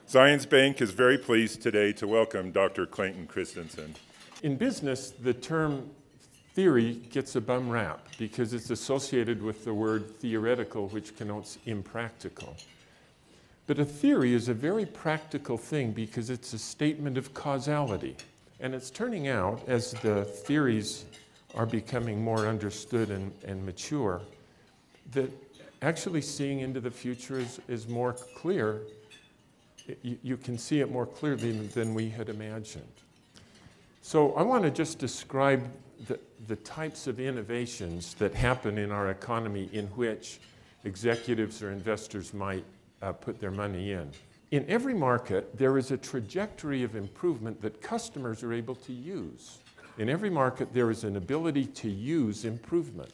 Zions Bank is very pleased today to welcome Dr. Clayton Christensen. In business, the term theory gets a bum rap because it's associated with the word theoretical, which connotes impractical. But a theory is a very practical thing because it's a statement of causality. And it's turning out, as the theories are becoming more understood and mature, that actually seeing into the future is more clear. You can see it more clearly than we had imagined. So I want to just describe the types of innovations that happen in our economy in which executives or investors might put their money in. In every market, there is a trajectory of improvement that customers are able to use. In every market, there is an ability to use improvement.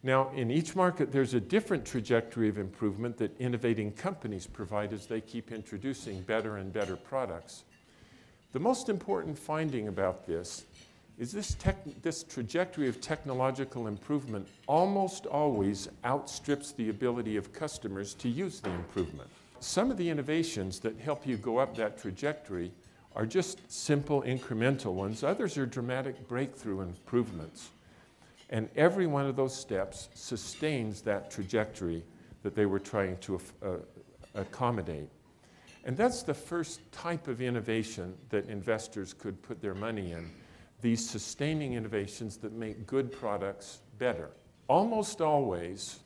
Now, in each market, there's a different trajectory of improvement that innovating companies provide as they keep introducing better and better products. The most important finding about this is this trajectory of technological improvement almost always outstrips the ability of customers to use the improvement. Some of the innovations that help you go up that trajectory are just simple incremental ones. Others are dramatic breakthrough improvements. And every one of those steps sustains that trajectory that they were trying to accommodate. And that's the first type of innovation that investors could put their money in, these sustaining innovations that make good products better. Almost always,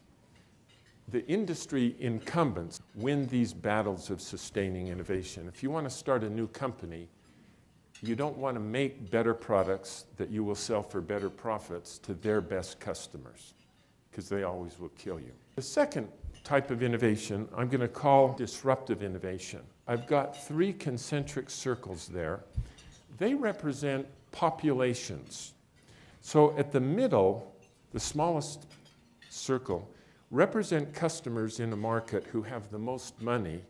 the industry incumbents win these battles of sustaining innovation. If you want to start a new company, you don't want to make better products that you will sell for better profits to their best customers, because they always will kill you. The second type of innovation I'm going to call disruptive innovation. I've got 3 concentric circles there. They represent populations. So at the middle, the smallest circle, represent customers in a market who have the most money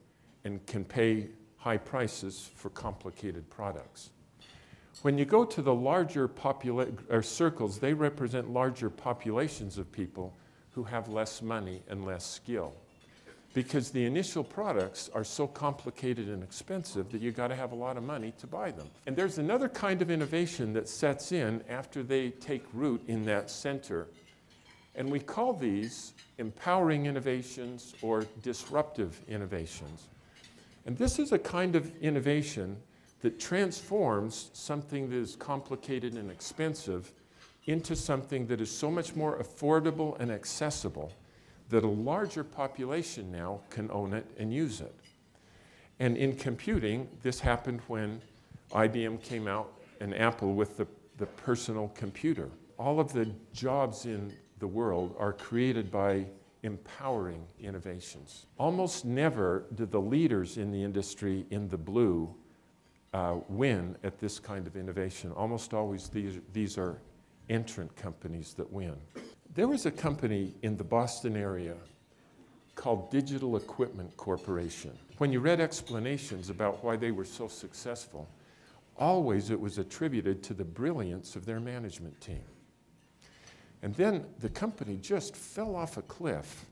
and can pay high prices for complicated products. When you go to the larger circles, they represent larger populations of people who have less money and less skill, because the initial products are so complicated and expensive that you've got to have a lot of money to buy them. And there's another kind of innovation that sets in after they take root in that center, and we call these empowering innovations or disruptive innovations. And this is a kind of innovation that transforms something that is complicated and expensive into something that is so much more affordable and accessible that a larger population now can own it and use it. And in computing, this happened when IBM came out and Apple with the personal computer. All of the jobs in the world are created by empowering innovations. Almost never do the leaders in the industry in the blue win at this kind of innovation. Almost always these are entrant companies that win. There was a company in the Boston area called Digital Equipment Corporation. When you read explanations about why they were so successful, always it was attributed to the brilliance of their management team. And then the company just fell off a cliff.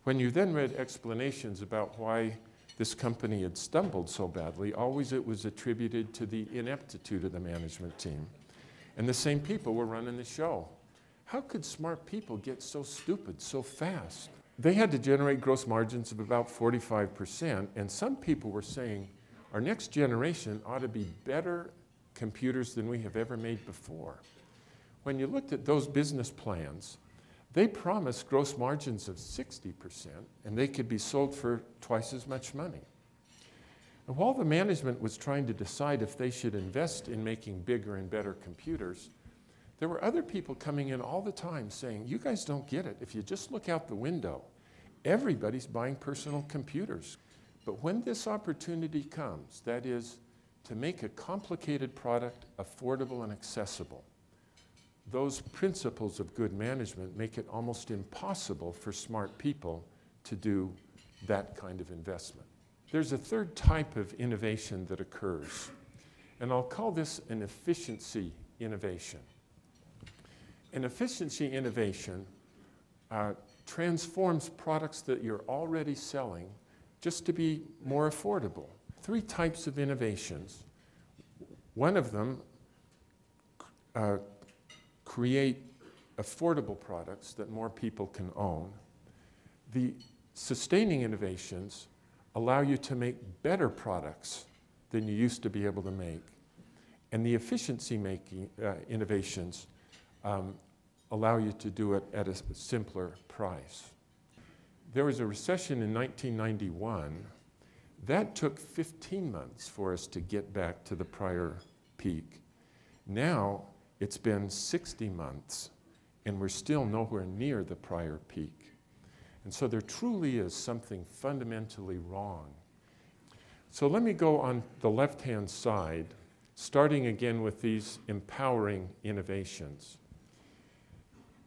When you then read explanations about why this company had stumbled so badly, always it was attributed to the ineptitude of the management team. And the same people were running the show. How could smart people get so stupid so fast? They had to generate gross margins of about 45%, and some people were saying, our next generation ought to be better computers than we have ever made before. When you looked at those business plans, they promised gross margins of 60%, and they could be sold for twice as much money. And while the management was trying to decide if they should invest in making bigger and better computers, there were other people coming in all the time saying, you guys don't get it. If you just look out the window, everybody's buying personal computers. But when this opportunity comes, that is, to make a complicated product affordable and accessible, those principles of good management make it almost impossible for smart people to do that kind of investment. There's a third type of innovation that occurs, and I'll call this an efficiency innovation. An efficiency innovation transforms products that you're already selling just to be more affordable. 3 types of innovations. One of them create affordable products that more people can own. The sustaining innovations allow you to make better products than you used to be able to make. And the efficiency making innovations allow you to do it at a simpler price. There was a recession in 1991. That took 15 months for us to get back to the prior peak. Now it's been 60 months and we're still nowhere near the prior peak. And so there truly is something fundamentally wrong. So let me go on the left-hand side, starting again with these empowering innovations.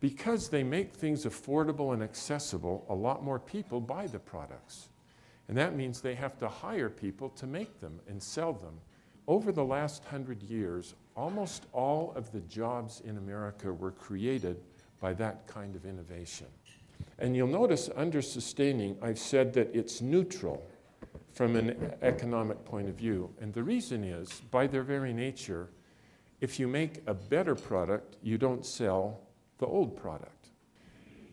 Because they make things affordable and accessible, a lot more people buy the products. And that means they have to hire people to make them and sell them. Over the last 100 years, almost all of the jobs in America were created by that kind of innovation. And you'll notice under sustaining, I've said that it's neutral from an economic point of view. And the reason is, by their very nature, if you make a better product, you don't sell the old product.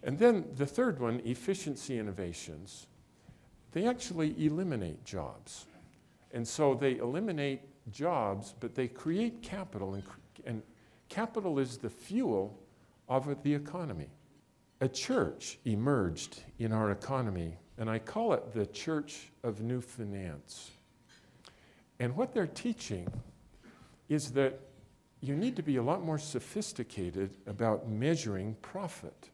And then the third one, efficiency innovations, they actually eliminate jobs. And so they eliminate jobs, but they create capital, and capital is the fuel of the economy. A church emerged in our economy, and I call it the Church of New Finance. And what they're teaching is that you need to be a lot more sophisticated about measuring profit.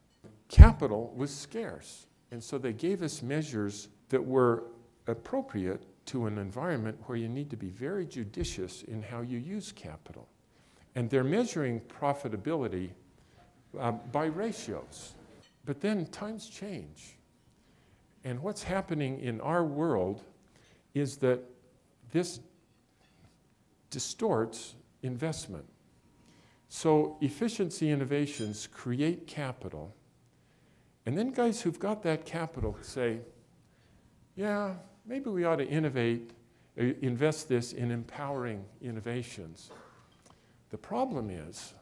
Capital was scarce, and so they gave us measures that were appropriate to an environment where you need to be very judicious in how you use capital. And they're measuring profitability by ratios. But then times change. And what's happening in our world is that this distorts investment. So efficiency innovations create capital. And then guys who've got that capital say, yeah, maybe we ought to invest this in empowering innovations. The problem is,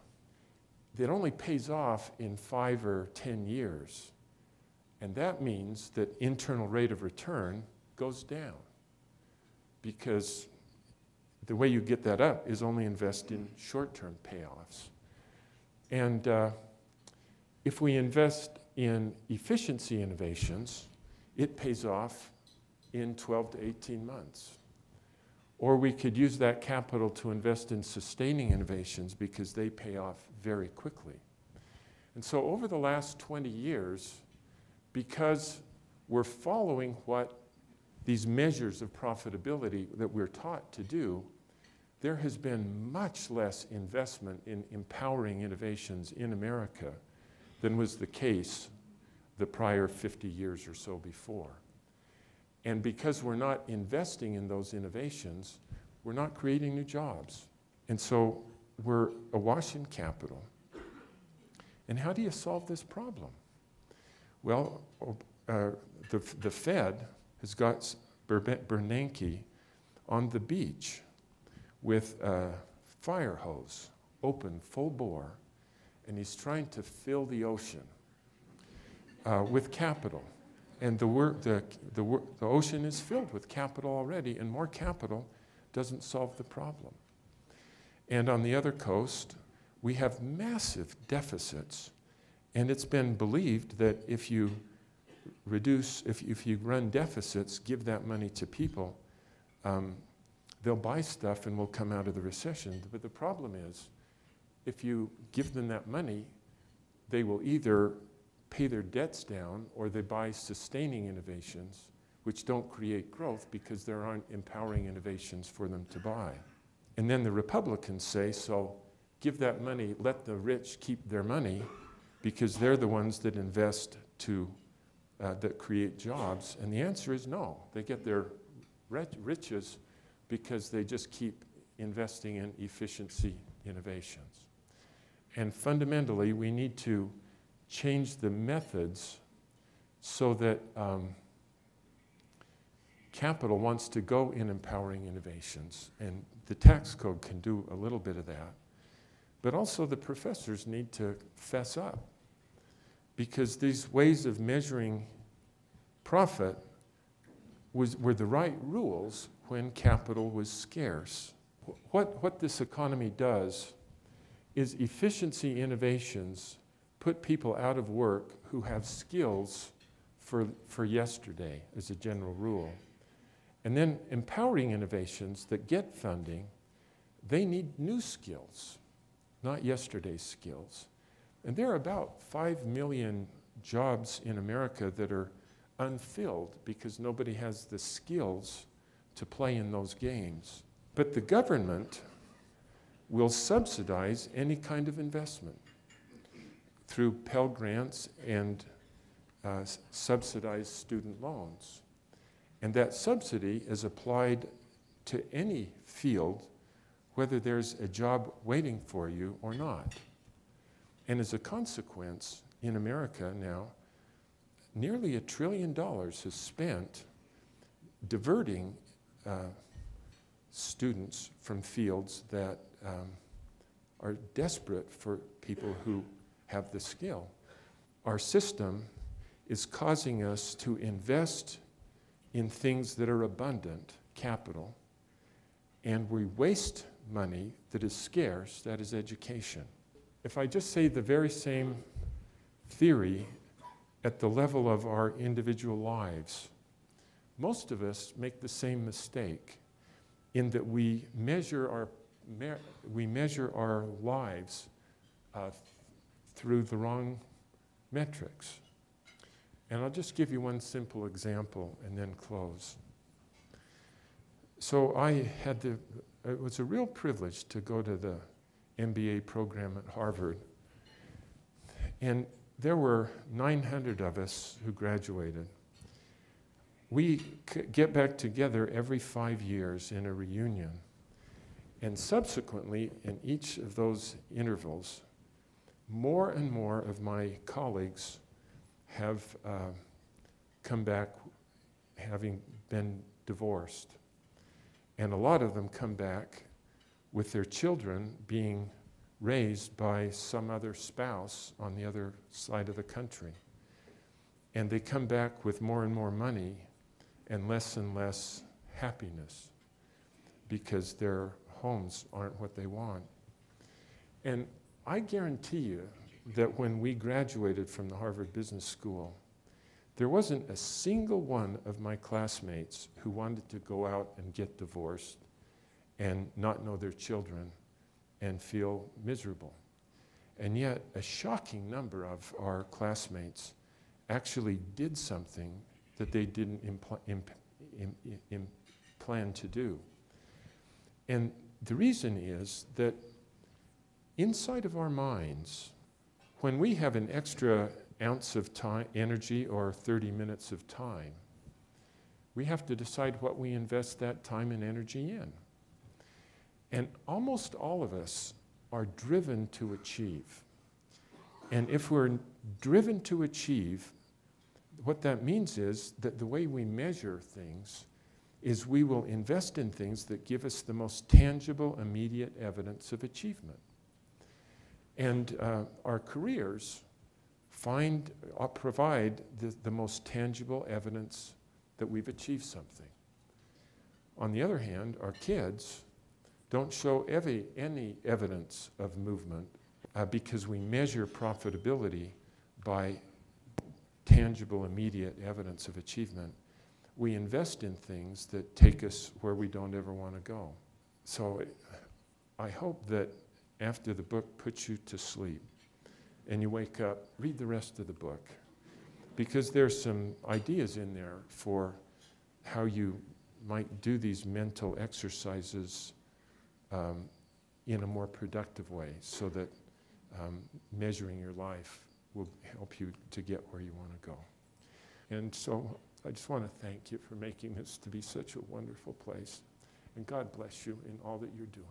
it only pays off in 5 or 10 years. And that means that internal rate of return goes down, because the way you get that up is only invest in short-term payoffs. And if we invest in efficiency innovations, it pays off in 12 to 18 months. Or we could use that capital to invest in sustaining innovations because they pay off very quickly. And so over the last 20 years, because we're following what these measures of profitability that we're taught to do, there has been much less investment in empowering innovations in America than was the case the prior 50 years or so before. And because we're not investing in those innovations, we're not creating new jobs. And so we're awash in capital. And how do you solve this problem? Well, the Fed has got Bernanke on the beach with a fire hose open full bore, and he's trying to fill the ocean with capital. And the ocean is filled with capital already, and more capital doesn't solve the problem. And on the other coast, we have massive deficits. And it's been believed that if you run deficits, give that money to people, they'll buy stuff and we'll come out of the recession. But the problem is, if you give them that money, they will either pay their debts down or they buy sustaining innovations, which don't create growth because there aren't empowering innovations for them to buy. And then the Republicans say, so give that money, let the rich keep their money, because they're the ones that invest that create jobs. And the answer is no. They get their riches because they just keep investing in efficiency innovations. And fundamentally, we need to change the methods so that capital wants to go in empowering innovations, and the tax code can do a little bit of that. But also the professors need to fess up, because these ways of measuring profit were the right rules when capital was scarce. What this economy does is efficiency innovations put people out of work who have skills for yesterday as a general rule. And then empowering innovations that get funding, they need new skills, not yesterday's skills. And there are about 5 million jobs in America that are unfilled because nobody has the skills to play in those games. But the government will subsidize any kind of investment through Pell Grants and subsidized student loans. And that subsidy is applied to any field, whether there's a job waiting for you or not. And as a consequence, in America now, nearly $1 trillion is spent diverting students from fields that are desperate for people who have the skill. Our system is causing us to invest in things that are abundant, capital, and we waste money that is scarce, that is education. If I just say the very same theory at the level of our individual lives, most of us make the same mistake in that we measure our lives through the wrong metrics. And I'll just give you one simple example and then close. So it was a real privilege to go to the MBA program at Harvard. And there were 900 of us who graduated. We get back together every 5 years in a reunion. And subsequently, in each of those intervals, more and more of my colleagues have come back having been divorced. And a lot of them come back with their children being raised by some other spouse on the other side of the country. And they come back with more and more money and less happiness because their homes aren't what they want. And I guarantee you that when we graduated from the Harvard Business School, there wasn't a single one of my classmates who wanted to go out and get divorced and not know their children and feel miserable. And yet, a shocking number of our classmates actually did something that they didn't plan to do. And the reason is that inside of our minds, when we have an extra ounce of time, energy or 30 minutes of time, we have to decide what we invest that time and energy in. And almost all of us are driven to achieve. And if we're driven to achieve, what that means is that the way we measure things is we will invest in things that give us the most tangible, immediate evidence of achievement. And our careers provide the most tangible evidence that we've achieved something. On the other hand, our kids don't show any evidence of movement because we measure profitability by tangible, immediate evidence of achievement. We invest in things that take us where we don't ever want to go. So I hope that after the book puts you to sleep and you wake up, read the rest of the book, because there's some ideas in there for how you might do these mental exercises in a more productive way, so that measuring your life will help you to get where you want to go. And so I just want to thank you for making this to be such a wonderful place. And God bless you in all that you're doing.